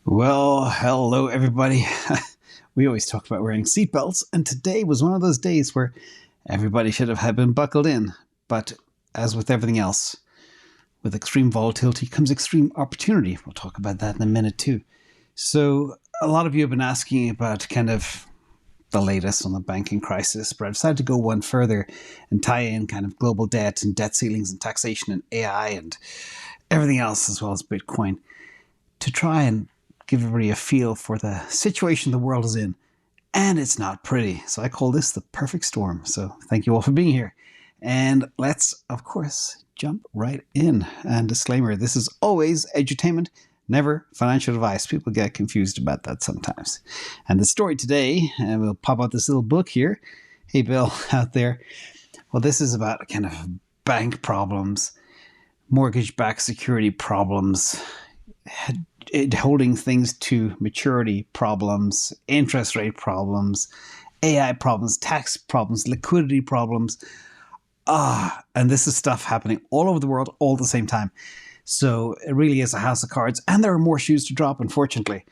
Well, hello everybody. We always talk about wearing seatbelts, and today was one of those days where everybody should have been buckled in. But as with everything else, with extreme volatility comes extreme opportunity. We'll talk about that in a minute too. So a lot of you have been asking about kind of the latest on the banking crisis, but I decided to go one further and tie in kind of global debt and debt ceilings and taxation and AI and everything else, as well as Bitcoin, to try and give everybody a feel for the situation the world is in. And it's not pretty. So I call this the perfect storm. So thank you all for being here. And let's, of course, jump right in. And disclaimer, this is always edutainment, never financial advice. People get confused about that sometimes. And the story today, and we'll pop out this little book here. Hey, Bill, out there. Well, this is about kind of bank problems, mortgage-backed security problems, holding things to maturity problems, interest rate problems, AI problems, tax problems, liquidity problems. And this is stuff happening all over the world all at the same time. So it really is a house of cards, and there are more shoes to drop, unfortunately.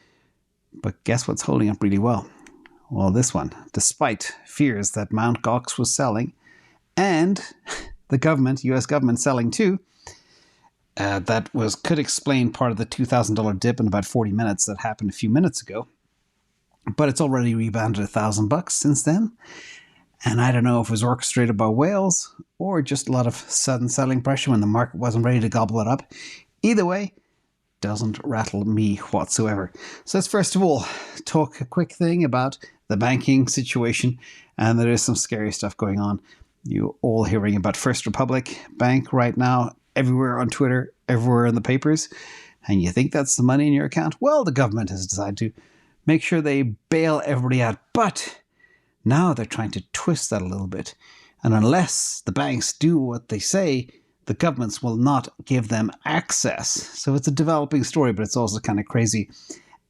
But guess what's holding up really well? Well, this one, despite fears that Mt. Gox was selling, and the government, US government, selling too, could explain part of the $2,000 dip in about 40 minutes that happened a few minutes ago. But it's already rebounded $1,000 since then. And I don't know if it was orchestrated by whales or just a lot of sudden selling pressure when the market wasn't ready to gobble it up. Either way, doesn't rattle me whatsoever. So let's first of all talk a quick thing about the banking situation. And there is some scary stuff going on. You're all hearing about First Republic Bank right now, everywhere on Twitter, everywhere in the papers. And you think that's the money in your account? Well, the government has decided to make sure they bail everybody out. But now they're trying to twist that a little bit. And unless the banks do what they say, the governments will not give them access. So it's a developing story, but it's also kind of crazy.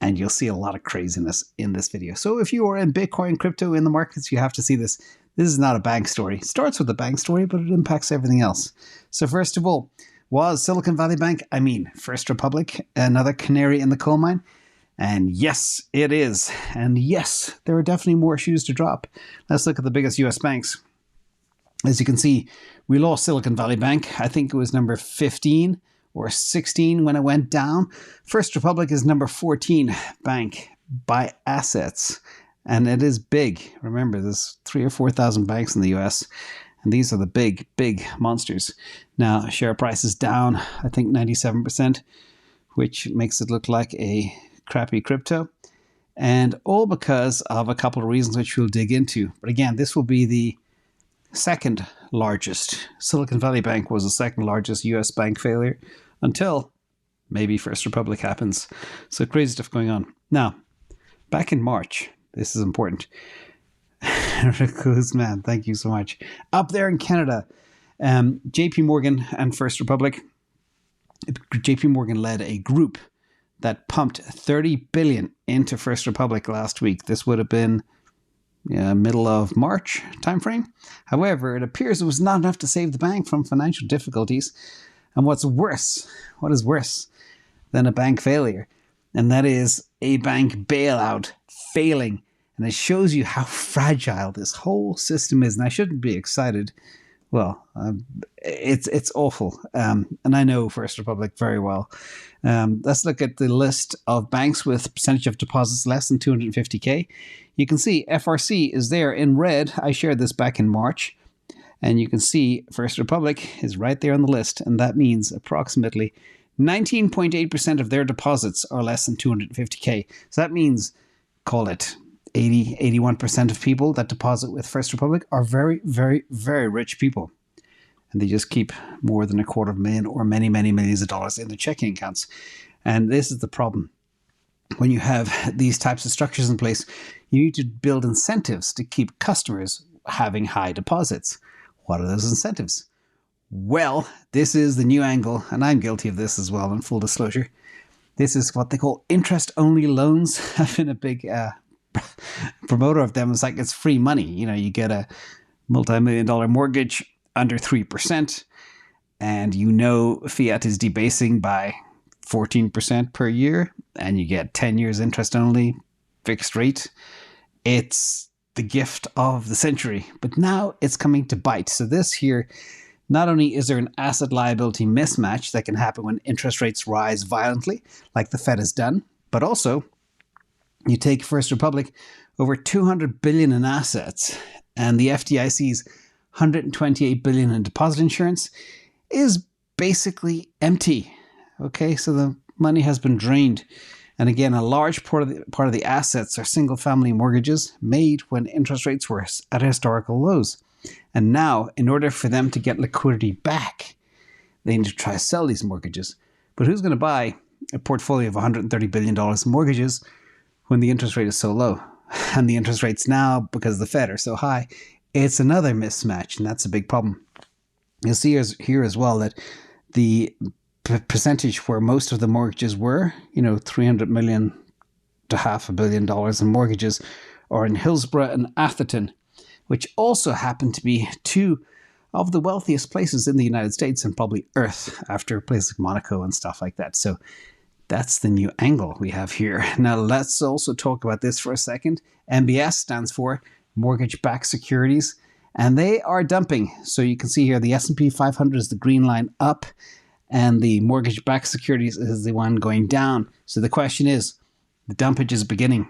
And you'll see a lot of craziness in this video. So if you are in Bitcoin, crypto, in the markets, you have to see this. This is not a bank story. It starts with a bank story, but it impacts everything else. So first of all, was Silicon Valley Bank, First Republic, another canary in the coal mine? And yes, it is. And yes, there are definitely more shoes to drop. Let's look at the biggest US banks. As you can see, we lost Silicon Valley Bank. I think it was number 15 or 16 when it went down. First Republic is number 14 bank by assets. And it is big. Remember, there's 3,000 or 4,000 banks in the US. And these are the big, big monsters. Now, share price is down, I think 97%, which makes it look like a crappy crypto. And all because of a couple of reasons which we'll dig into. But again, this will be the second largest. Silicon Valley Bank was the second largest US bank failure until maybe First Republic happens. So crazy stuff going on. Now, back in March, this is important. Man, thank you so much. Up there in Canada, JP Morgan and First Republic. JP Morgan led a group that pumped $30 billion into First Republic last week. This would have been middle of March timeframe. However, it appears it was not enough to save the bank from financial difficulties. And what is worse than a bank failure? And that is a bank bailout failing. And it shows you how fragile this whole system is. And I shouldn't be excited. Well, it's awful. And I know First Republic very well. Let's look at the list of banks with percentage of deposits less than 250K. You can see FRC is there in red. I shared this back in March. And you can see First Republic is right there on the list. And that means approximately 19.8% of their deposits are less than 250K. So that means, call it 81% of people that deposit with First Republic are very, very, very rich people. And they just keep more than $250,000 or many, many millions of dollars in their checking accounts. And this is the problem. When you have these types of structures in place, you need to build incentives to keep customers having high deposits. What are those incentives? Well, this is the new angle, and I'm guilty of this as well, in full disclosure. This is what they call interest-only loans. I've been a big promoter of them. It's like it's free money. You get a multi-million-dollar mortgage under 3%, and fiat is debasing by 14% per year, and you get 10 years interest only, fixed rate. It's the gift of the century, but now it's coming to bite. So this here, not only is there an asset liability mismatch that can happen when interest rates rise violently, like the Fed has done, but also you take First Republic, over 200 billion in assets, and the FDIC's 128 billion in deposit insurance is basically empty. Okay, so the money has been drained. And again, a large part of the assets are single-family mortgages made when interest rates were at historical lows. And now, in order for them to get liquidity back, they need to try to sell these mortgages. But who's going to buy a portfolio of $130 billion in mortgages when the interest rate is so low? And the interest rates now, because of the Fed, are so high. It's another mismatch, and that's a big problem. You'll see here as well that the percentage where most of the mortgages were, 300 million to $500 million in mortgages, are in Hillsborough and Atherton, which also happen to be two of the wealthiest places in the United States and probably Earth, after places like Monaco and stuff like that. So that's the new angle we have here. Now let's also talk about this for a second. MBS stands for mortgage-backed securities, and they are dumping. So you can see here the S&P 500 is the green line up, and the mortgage-backed securities is the one going down. So the question is, the dumpage is beginning.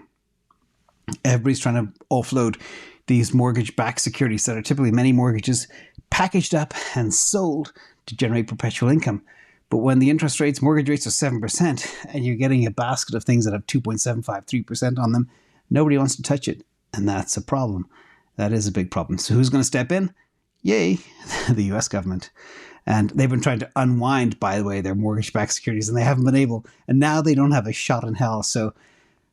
Everybody's trying to offload these mortgage-backed securities that are typically many mortgages packaged up and sold to generate perpetual income. But when the mortgage rates are 7%, and you're getting a basket of things that have 2.75%, 3% on them, nobody wants to touch it. And that's a problem. That is a big problem. So who's going to step in? Yay, the US government. And they've been trying to unwind, by the way, their mortgage-backed securities, and they haven't been able. And now they don't have a shot in hell. So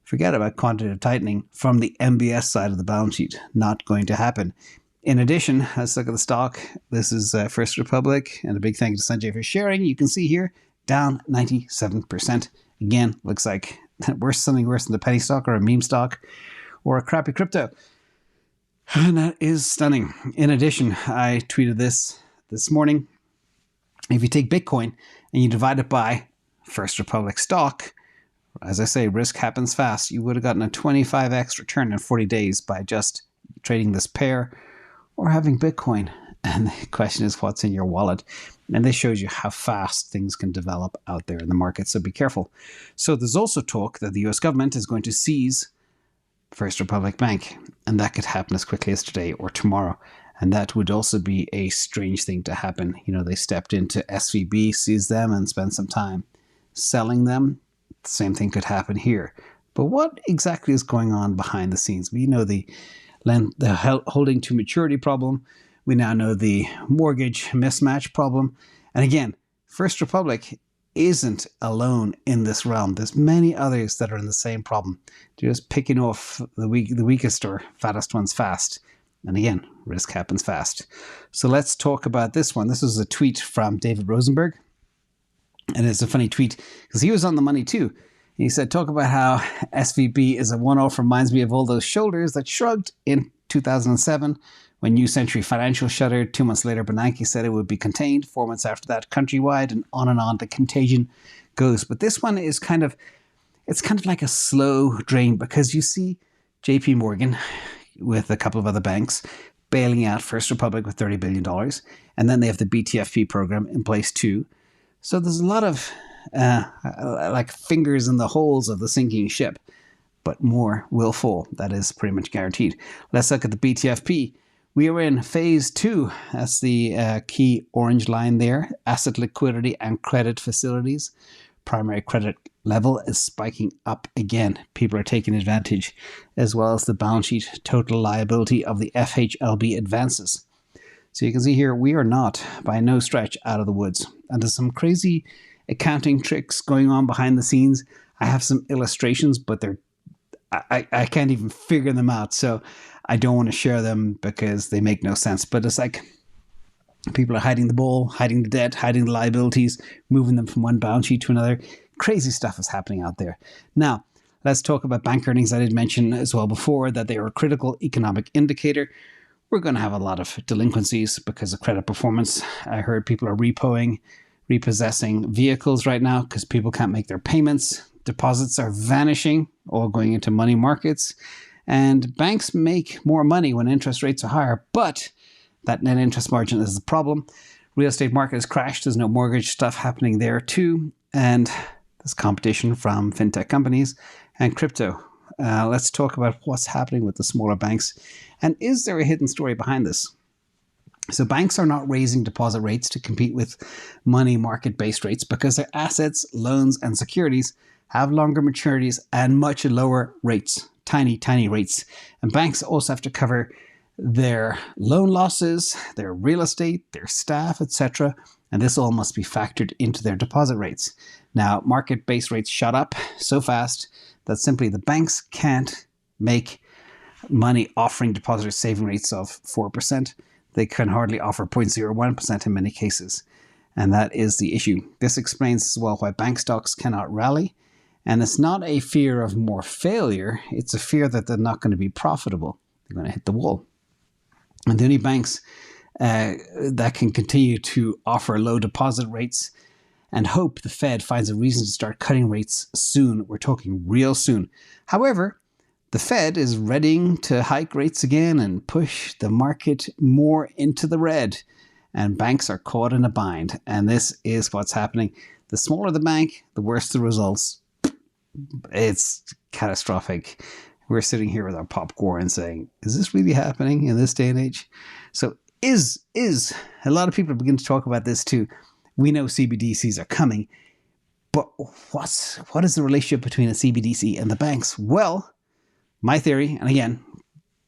forget about quantitative tightening from the MBS side of the balance sheet. Not going to happen. In addition, let's look at the stock. This is First Republic, and a big thank you to Sanjay for sharing. You can see here, down 97%. Again, looks like something worse than the penny stock or a meme stock or a crappy crypto. And that is stunning. In addition, I tweeted this morning. If you take Bitcoin and you divide it by First Republic stock, as I say, risk happens fast. You would have gotten a 25x return in 40 days by just trading this pair or having Bitcoin. And the question is, what's in your wallet? And this shows you how fast things can develop out there in the market. So be careful. So there's also talk that the US government is going to seize First Republic Bank. And that could happen as quickly as today or tomorrow. And that would also be a strange thing to happen. They stepped into SVB, seized them, and spent some time selling them. The same thing could happen here. But what exactly is going on behind the scenes? We know the holding to maturity problem. We now know the mortgage mismatch problem. And again, First Republic isn't alone in this realm. There's many others that are in the same problem. They're just picking off the weakest or fattest ones fast. And again, risk happens fast. So let's talk about this one. This is a tweet from David Rosenberg. And it's a funny tweet because he was on the money too. He said, talk about how SVB is a one-off, reminds me of all those shoulders that shrugged in 2007 when New Century Financial shuttered. 2 months later, Bernanke said it would be contained. 4 months after that, countrywide, and on the contagion goes. But this one is kind of like a slow drain, because you see JP Morgan with a couple of other banks bailing out First Republic with $30 billion. And then they have the BTFP program in place too. So there's a lot of like fingers in the holes of the sinking ship, but more will fall. That is pretty much guaranteed. Let's look at the BTFP. We are in phase 2. That's the key orange line there. Asset liquidity and credit facilities. Primary credit level is spiking up again. People are taking advantage, as well as the balance sheet total liability of the FHLB advances. So you can see here, we are not by no stretch out of the woods. And there's some crazy accounting tricks going on behind the scenes. I have some illustrations, but I can't even figure them out. So I don't want to share them because they make no sense. But it's like people are hiding the ball, hiding the debt, hiding the liabilities, moving them from one balance sheet to another. Crazy stuff is happening out there. Now, let's talk about bank earnings. I did mention as well before that they are a critical economic indicator. We're going to have a lot of delinquencies because of credit performance. I heard people are repoing repossessing vehicles right now because people can't make their payments. Deposits are vanishing, all going into money markets. And banks make more money when interest rates are higher, but that net interest margin is the problem. Real estate market has crashed. There's no mortgage stuff happening there too. And there's competition from fintech companies and crypto. Let's talk about what's happening with the smaller banks. And is there a hidden story behind this? So banks are not raising deposit rates to compete with money market-based rates because their assets, loans, and securities have longer maturities and much lower rates, tiny rates. And banks also have to cover their loan losses, their real estate, their staff, etc. And this all must be factored into their deposit rates. Now, market-based rates shot up so fast that simply the banks can't make money offering depositors saving rates of 4%. They can hardly offer 0.01% in many cases. And that is the issue. This explains as well why bank stocks cannot rally. And it's not a fear of more failure. It's a fear that they're not going to be profitable. They're going to hit the wall. And the only banks that can continue to offer low deposit rates and hope the Fed finds a reason to start cutting rates soon. We're talking real soon. However, the Fed is readying to hike rates again and push the market more into the red. And banks are caught in a bind. And this is what's happening. The smaller the bank, the worse the results. It's catastrophic. We're sitting here with our popcorn saying, is this really happening in this day and age? So is a lot of people begin to talk about this too. We know CBDCs are coming, but what is the relationship between a CBDC and the banks? Well, my theory, and again,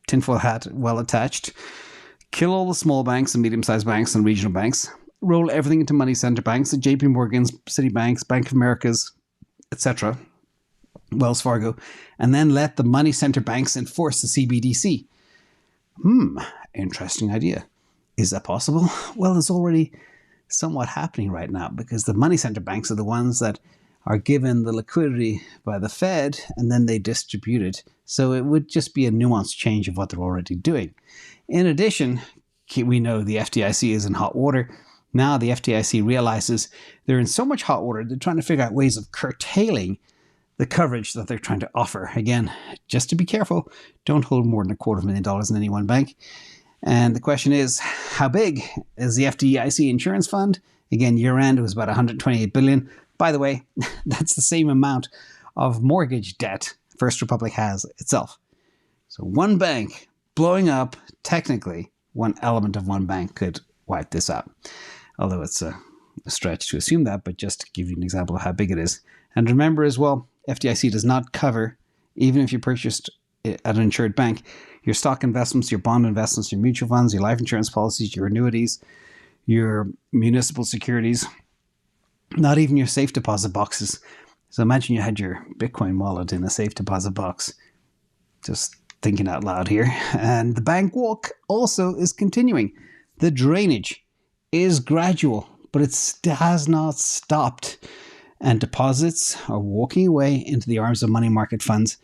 tinfoil hat well attached, kill all the small banks and medium-sized banks and regional banks, roll everything into money center banks, the JP Morgans, Citibanks, Bank of Americas, etc., Wells Fargo, and then let the money center banks enforce the CBDC. Interesting idea. Is that possible? Well, it's already somewhat happening right now because the money center banks are the ones that are given the liquidity by the Fed and then they distribute it. So it would just be a nuanced change of what they're already doing. In addition, we know the FDIC is in hot water. Now the FDIC realizes they're in so much hot water, they're trying to figure out ways of curtailing the coverage that they're trying to offer. Again, just to be careful, don't hold more than $250,000 in any one bank. And the question is, how big is the FDIC insurance fund? Again, year end, it was about $128 billion. By the way, that's the same amount of mortgage debt First Republic has itself. So one bank blowing up, technically, one element of one bank could wipe this out. Although it's a stretch to assume that, but just to give you an example of how big it is. And remember as well, FDIC does not cover, even if you purchased at an insured bank, your stock investments, your bond investments, your mutual funds, your life insurance policies, your annuities, your municipal securities, not even your safe deposit boxes. So imagine you had your Bitcoin wallet in a safe deposit box. Just thinking out loud here. And the bank walk also is continuing. The drainage is gradual, but it has not stopped. And deposits are walking away into the arms of money market funds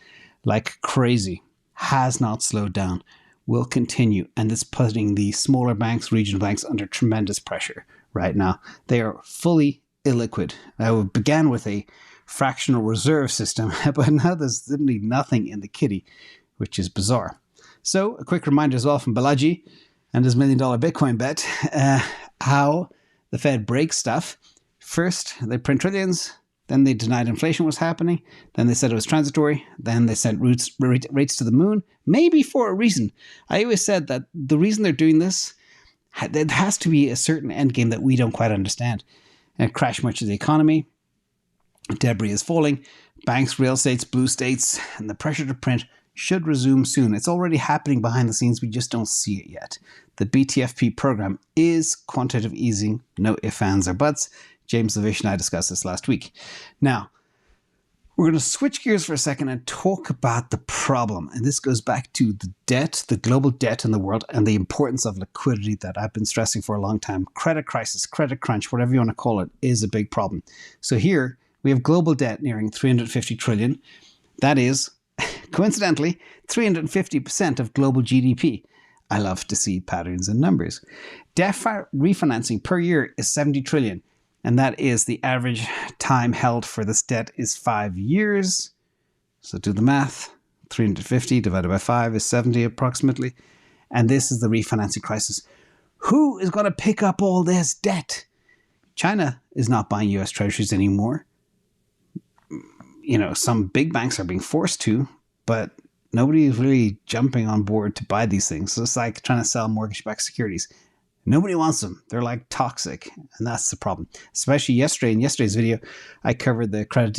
like crazy. Has not slowed down, will continue. And it's putting the smaller banks, regional banks, under tremendous pressure right now. They are fully illiquid. Now, it began with a fractional reserve system, but now there's simply nothing in the kitty, which is bizarre. So a quick reminder as well from Balaji and his $1 million Bitcoin bet, how the Fed breaks stuff. First, they print trillions. Then they denied inflation was happening. Then they said it was transitory. Then they sent rates to the moon, maybe for a reason. I always said that the reason they're doing this, there has to be a certain end game that we don't quite understand. And crash much of the economy. Debris is falling. Banks, real estates, blue states, and the pressure to print should resume soon. It's already happening behind the scenes. We just don't see it yet. The BTFP program is quantitative easing. No ifs, ands, or buts. James Levish and I discussed this last week. Now, we're going to switch gears for a second and talk about the problem. And this goes back to the debt, the global debt in the world, and the importance of liquidity that I've been stressing for a long time. Credit crisis, credit crunch, whatever you want to call it, is a big problem. So here we have global debt nearing 350 trillion. That is, coincidentally, 350% of global GDP. I love to see patterns in numbers. Debt refinancing per year is 70 trillion. And that is the average time held for this debt is 5 years. So do the math. 350 divided by 5 is 70 approximately. And this is the refinancing crisis. Who is going to pick up all this debt? China is not buying US treasuries anymore. You know, some big banks are being forced to, but nobody is really jumping on board to buy these things. So it's like trying to sell mortgage-backed securities. Nobody wants them. They're like toxic. And that's the problem. Especially yesterday. In yesterday's video, I covered the credit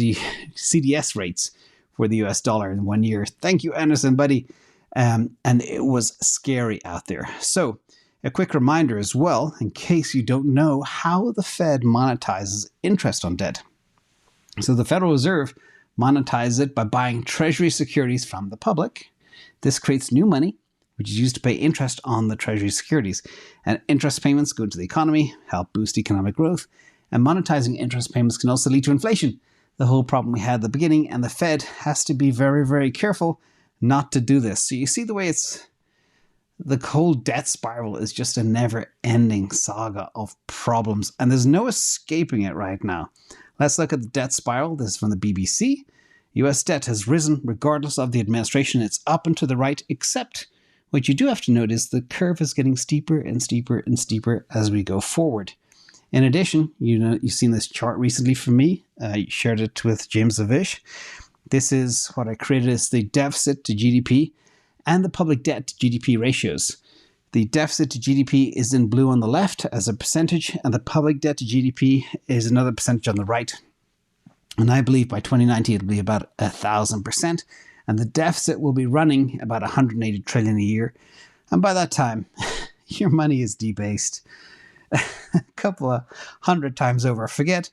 CDS rates for the US dollar in 1 year. Thank you, Anderson, buddy. And it was scary out there. So a quick reminder as well, in case you don't know how the Fed monetizes interest on debt. So the Federal Reserve monetizes it by buying treasury securities from the public. This creates new money, which is used to pay interest on the treasury securities. And interest payments go into the economy, help boost economic growth. And monetizing interest payments can also lead to inflation. The whole problem we had at the beginning, and the Fed has to be very, very careful not to do this. So you see the way the whole debt spiral is just a never-ending saga of problems, and there's no escaping it right now. Let's look at the debt spiral. This is from the BBC. US debt has risen regardless of the administration. It's up and to the right, except what you do have to notice, the curve is getting steeper and steeper and steeper as we go forward. In addition, you've seen this chart recently from me. I shared it with James Zavish. This is what I created as the deficit to GDP and the public debt to GDP ratios. The deficit to GDP is in blue on the left as a percentage, and the public debt to GDP is another percentage on the right. And I believe by 2090 it'll be about 1,000%, and the deficit will be running about 180 trillion a year. And by that time, your money is debased a couple of hundred times over. Forget,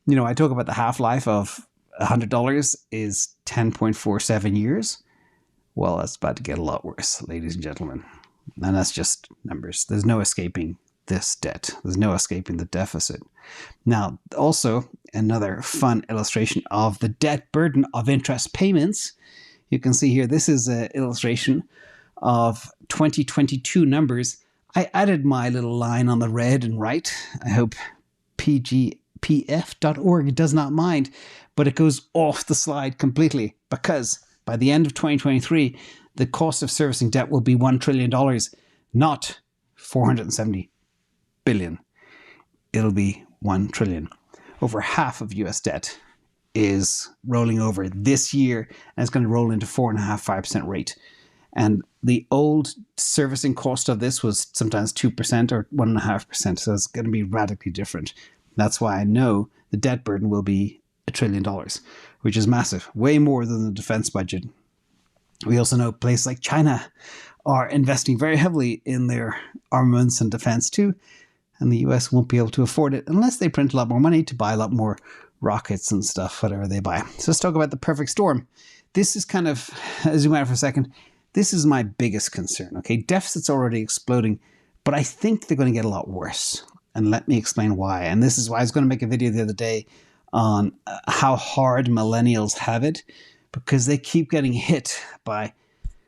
I talk about the half-life of $100 is 10.47 years. Well, that's about to get a lot worse, ladies and gentlemen. And that's just numbers. There's no escaping this debt. There's no escaping the deficit. Now, also, another fun illustration of the debt burden of interest payments. You can see here, this is an illustration of 2022 numbers. I added my little line on the red and right. I hope pgpf.org does not mind, but it goes off the slide completely because by the end of 2023, the cost of servicing debt will be $1 trillion, not $470 billion. It'll be $1 trillion. Over half of US debt is rolling over this year, and it's going to roll into 4.5% rate. And the old servicing cost of this was sometimes 2% or 1.5%. So it's going to be radically different. That's why I know the debt burden will be $1 trillion, which is massive, way more than the defense budget. We also know places like China are investing very heavily in their armaments and defense too. And the US won't be able to afford it unless they print a lot more money to buy a lot more rockets and stuff, whatever they buy. So let's talk about the perfect storm. This is kind of, zoom out for a second, this is my biggest concern. Okay, deficit's already exploding, but I think they're going to get a lot worse. And let me explain why. And this is why I was going to make a video the other day on how hard millennials have it, because they keep getting hit by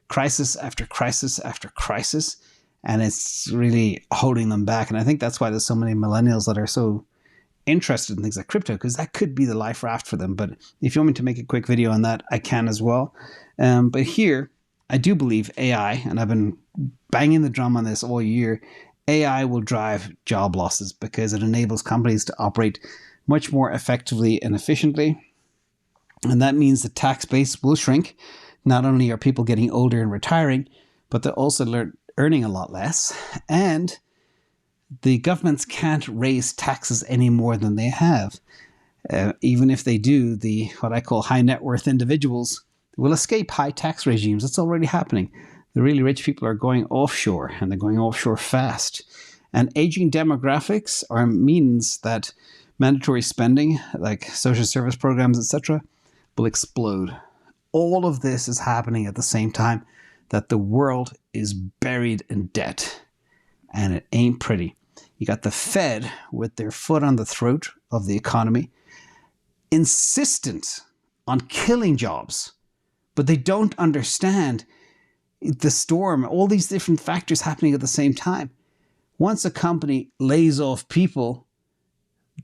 crisis after crisis after crisis, and it's really holding them back. And I think that's why there's so many millennials that are so interested in things like crypto, because that could be the life raft for them. But if you want me to make a quick video on that, I can as well. But here, I do believe AI, and I've been banging the drum on this all year, AI will drive job losses because it enables companies to operate much more effectively and efficiently. And that means the tax base will shrink. Not only are people getting older and retiring, but they're also earning a lot less. And the governments can't raise taxes any more than they have. Even if they do, what I call high net worth individuals will escape high tax regimes. It's already happening. The really rich people are going offshore, and they're going offshore fast. And aging demographics means that mandatory spending, like social service programs, etc., will explode. All of this is happening at the same time that the world is buried in debt, and it ain't pretty. You got the Fed with their foot on the throat of the economy, insistent on killing jobs, but they don't understand the storm, all these different factors happening at the same time. Once a company lays off people,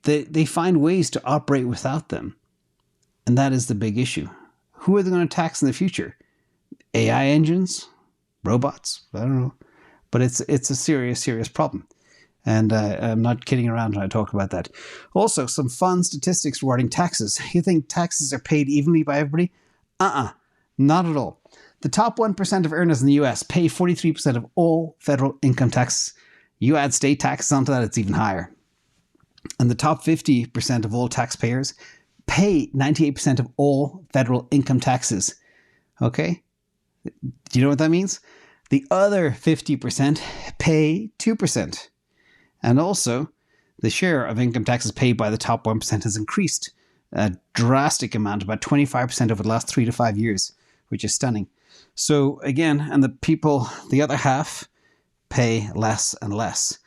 they find ways to operate without them. And that is the big issue. Who are they going to tax in the future? AI engines? Robots? I don't know. But it's a serious, serious problem. And I'm not kidding around when I talk about that. Also, some fun statistics regarding taxes. You think taxes are paid evenly by everybody? Not at all. The top 1% of earners in the US pay 43% of all federal income taxes. You add state taxes onto that, it's even higher. And the top 50% of all taxpayers pay 98% of all federal income taxes. Okay? Do you know what that means? The other 50% pay 2%. And also, the share of income taxes paid by the top 1% has increased a drastic amount, about 25% over the last 3 to 5 years, which is stunning. So again, and the other half pay less and less.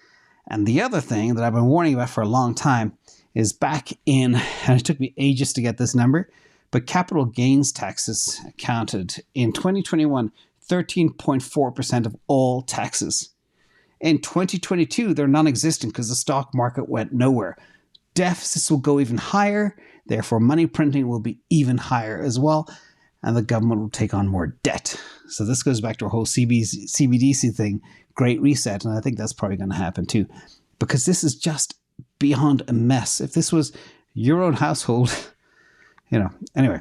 And the other thing that I've been warning about for a long time is back in, and it took me ages to get this number, but capital gains taxes accounted in 2021, 13.4% of all taxes. In 2022, they're non-existent because the stock market went nowhere. Deficits will go even higher, therefore money printing will be even higher as well, and the government will take on more debt. So this goes back to our whole CBDC thing, Great Reset, and I think that's probably going to happen too, because this is just beyond a mess. If this was your own household, anyway,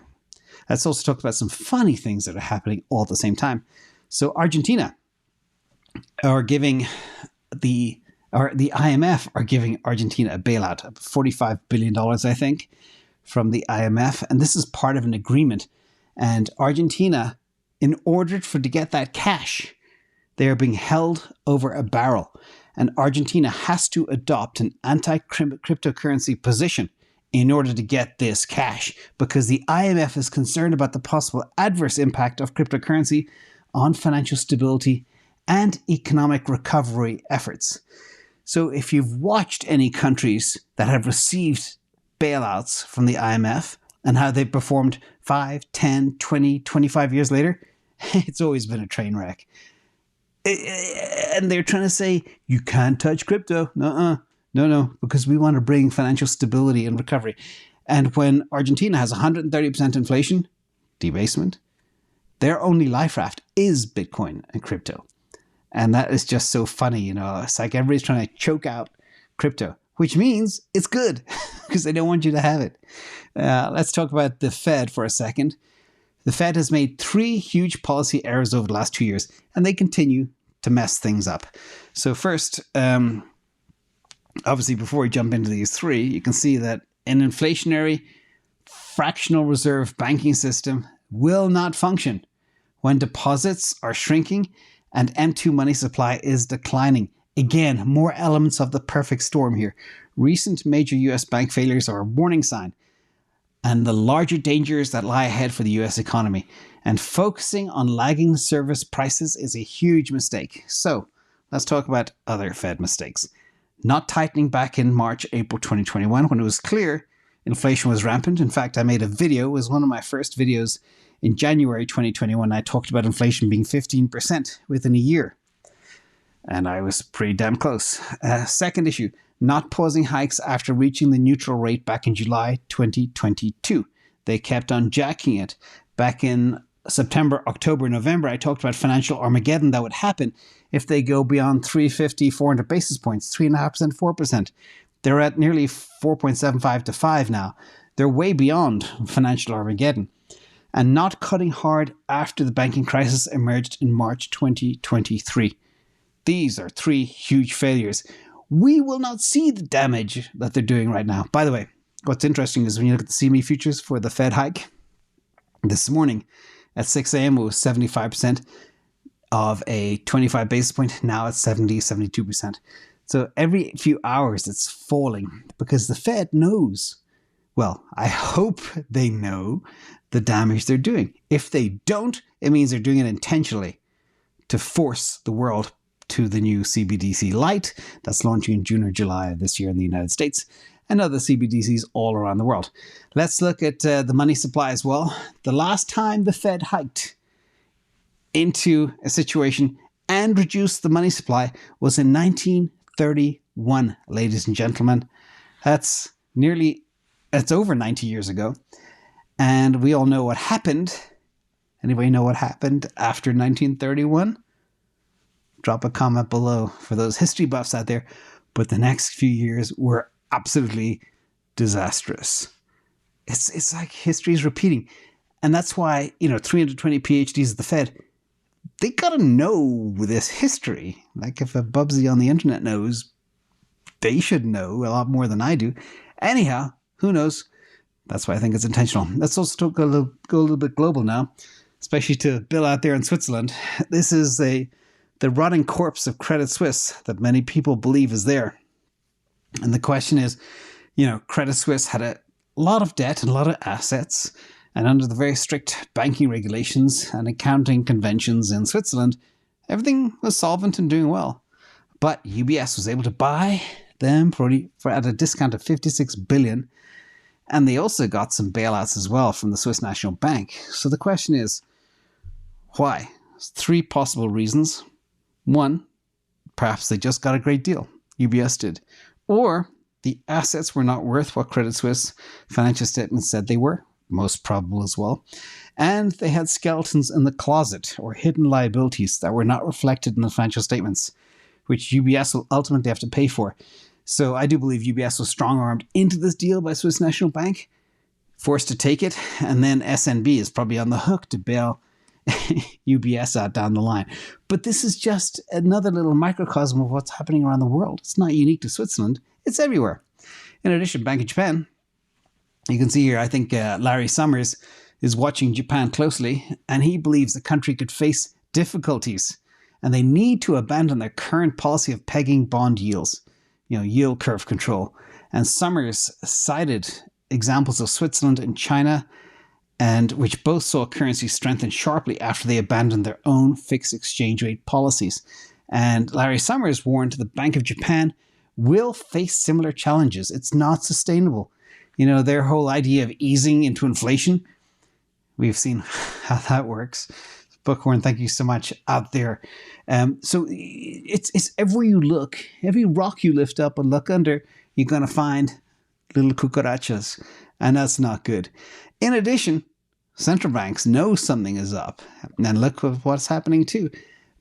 let's also talk about some funny things that are happening all at the same time. So Argentina are giving the IMF are giving Argentina a bailout of $45 billion, I think, from the IMF. And this is part of an agreement. And Argentina, in order to get that cash, they are being held over a barrel. And Argentina has to adopt an anti-cryptocurrency position in order to get this cash, because the IMF is concerned about the possible adverse impact of cryptocurrency on financial stability and economic recovery efforts. So if you've watched any countries that have received bailouts from the IMF and how they performed 5, 10, 20, 25 years later, it's always been a train wreck. And they're trying to say, you can't touch crypto. No, because we want to bring financial stability and recovery. And when Argentina has 130% inflation, debasement, their only life raft is Bitcoin and crypto. And that is just so funny, It's like everybody's trying to choke out crypto, which means it's good because they don't want you to have it. Let's talk about the Fed for a second. The Fed has made 3 huge policy errors over the last 2 years, and they continue to mess things up. So first, obviously, before we jump into these 3, you can see that an inflationary fractional reserve banking system will not function when deposits are shrinking and M2 money supply is declining. Again, more elements of the perfect storm here. Recent major US bank failures are a warning sign, and the larger dangers that lie ahead for the US economy. And focusing on lagging service prices is a huge mistake. So let's talk about other Fed mistakes. Not tightening back in March, April 2021 when it was clear inflation was rampant. In fact, I made a video, it was one of my first videos in January 2021. I talked about inflation being 15% within a year. And I was pretty damn close. Second issue, not pausing hikes after reaching the neutral rate back in July 2022. They kept on jacking it. Back in September, October, November, I talked about financial Armageddon that would happen if they go beyond 350, 400 basis points, 3.5%, 4%. They're at nearly 4.75 to 5 now. They're way beyond financial Armageddon. And not cutting hard after the banking crisis emerged in March 2023. These are 3 huge failures. We will not see the damage that they're doing right now. By the way, what's interesting is when you look at the CME futures for the Fed hike, this morning at 6 a.m. it was 75% of a 25 basis point. Now it's 70, 72%. So every few hours it's falling because the Fed knows. Well, I hope they know the damage they're doing. If they don't, it means they're doing it intentionally to force the world to the new CBDC Lite that's launching in June or July of this year in the United States and other CBDCs all around the world. Let's look at the money supply as well. The last time the Fed hiked into a situation and reduced the money supply was in 1931, ladies and gentlemen. That's It's over 90 years ago. And we all know what happened. Anybody know what happened after 1931? Drop a comment below for those history buffs out there. But the next few years were absolutely disastrous. It's like history is repeating. And that's why, 320 PhDs at the Fed, they got to know this history. Like if a Bubsy on the internet knows, they should know a lot more than I do. Anyhow, who knows? That's why I think it's intentional. Let's also go a little bit global now, especially to Bill out there in Switzerland. This is the rotting corpse of Credit Suisse that many people believe is there. And the question is, Credit Suisse had a lot of debt and a lot of assets, and under the very strict banking regulations and accounting conventions in Switzerland, everything was solvent and doing well. But UBS was able to buy them for at a discount of 56 billion. And they also got some bailouts as well from the Swiss National Bank. So the question is, why? There's 3 possible reasons. 1, perhaps they just got a great deal. UBS did. Or the assets were not worth what Credit Suisse financial statements said they were. Most probable as well. And they had skeletons in the closet or hidden liabilities that were not reflected in the financial statements, which UBS will ultimately have to pay for. So I do believe UBS was strong-armed into this deal by Swiss National Bank, forced to take it, and then SNB is probably on the hook to bail UBS out down the line. But this is just another little microcosm of what's happening around the world. It's not unique to Switzerland. It's everywhere. In addition, Bank of Japan, you can see here, I think Larry Summers is watching Japan closely, and he believes the country could face difficulties, and they need to abandon their current policy of pegging bond yields. Yield curve control. And Summers cited examples of Switzerland and China, and which both saw currency strengthen sharply after they abandoned their own fixed exchange rate policies. And Larry Summers warned the Bank of Japan will face similar challenges. It's not sustainable. Their whole idea of easing into inflation, we've seen how that works. Bookhorn, thank you so much out there. So it's everywhere you look, every rock you lift up and look under, you're going to find little cucarachas, and that's not good. In addition, central banks know something is up, and look at what's happening too.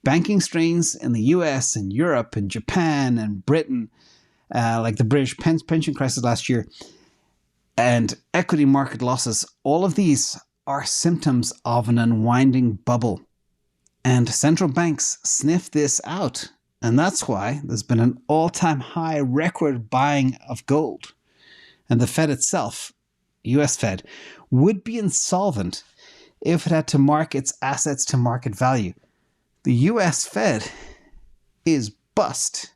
Banking strains in the US and Europe and Japan and Britain, like the British pension crisis last year, and equity market losses, all of these are symptoms of an unwinding bubble. And central banks sniff this out. And that's why there's been an all-time high record buying of gold. And the Fed itself, US Fed, would be insolvent if it had to mark its assets to market value. The US Fed is bust.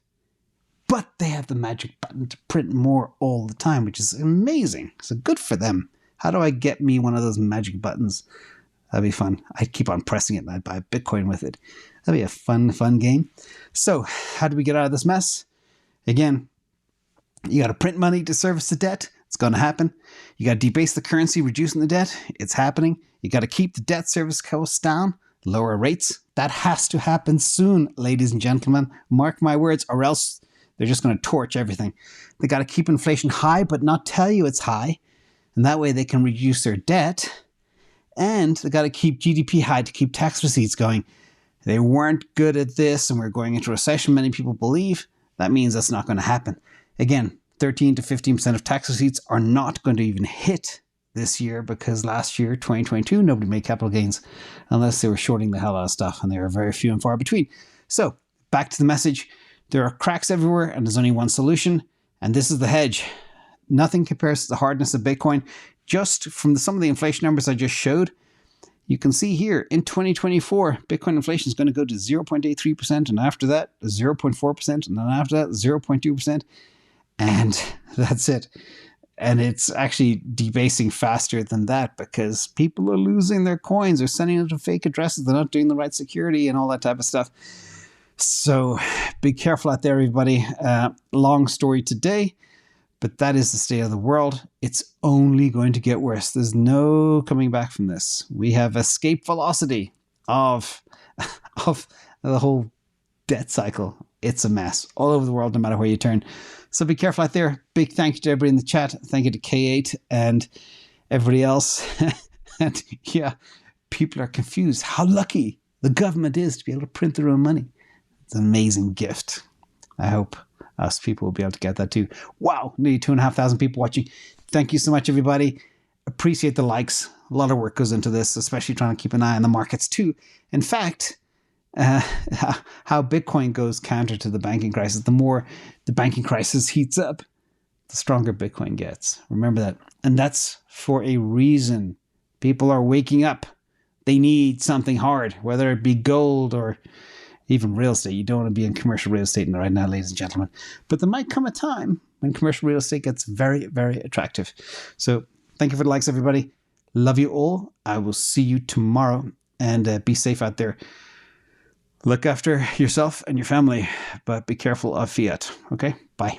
But they have the magic button to print more all the time, which is amazing. So good for them. How do I get me one of those magic buttons? That'd be fun. I'd keep on pressing it and I'd buy Bitcoin with it. That'd be a fun game. So how do we get out of this mess? Again, you got to print money to service the debt. It's going to happen. You got to debase the currency, reducing the debt. It's happening. You got to keep the debt service costs down, lower rates. That has to happen soon, ladies and gentlemen. Mark my words, or else they're just going to torch everything. They got to keep inflation high, but not tell you it's high. And that way they can reduce their debt. And they got to keep GDP high to keep tax receipts going. They weren't good at this, and we're going into recession, many people believe. That means that's not going to happen. Again, 13 to 15% of tax receipts are not going to even hit this year, because last year, 2022, nobody made capital gains unless they were shorting the hell out of stuff, and they were very few and far between. So, back to the message. There are cracks everywhere, and there's only one solution, and this is the hedge. Nothing compares to the hardness of Bitcoin. Just from some of the inflation numbers I just showed, you can see here in 2024, Bitcoin inflation is going to go to 0.83%, and after that, 0.4%, and then after that, 0.2%, and that's it. And it's actually debasing faster than that because people are losing their coins. They're sending them to fake addresses. They're not doing the right security and all that type of stuff. So be careful out there, everybody. Long story today, but that is the state of the world. It's only going to get worse. There's no coming back from this. We have escape velocity of the whole debt cycle. It's a mess all over the world, no matter where you turn. So be careful out there. Big thank you to everybody in the chat. Thank you to K8 and everybody else. And yeah, people are confused how lucky the government is to be able to print their own money. It's an amazing gift. I hope us people will be able to get that too. Wow, nearly 2,500 people watching. Thank you so much, everybody. Appreciate the likes. A lot of work goes into this, especially trying to keep an eye on the markets too. In fact, how Bitcoin goes counter to the banking crisis. The more the banking crisis heats up, the stronger Bitcoin gets. Remember that. And that's for a reason. People are waking up. They need something hard, whether it be gold or even real estate. You don't want to be in commercial real estate right now, ladies and gentlemen. But there might come a time when commercial real estate gets very, very attractive. So thank you for the likes, everybody. Love you all. I will see you tomorrow. And be safe out there. Look after yourself and your family, but be careful of fiat. Okay? Bye.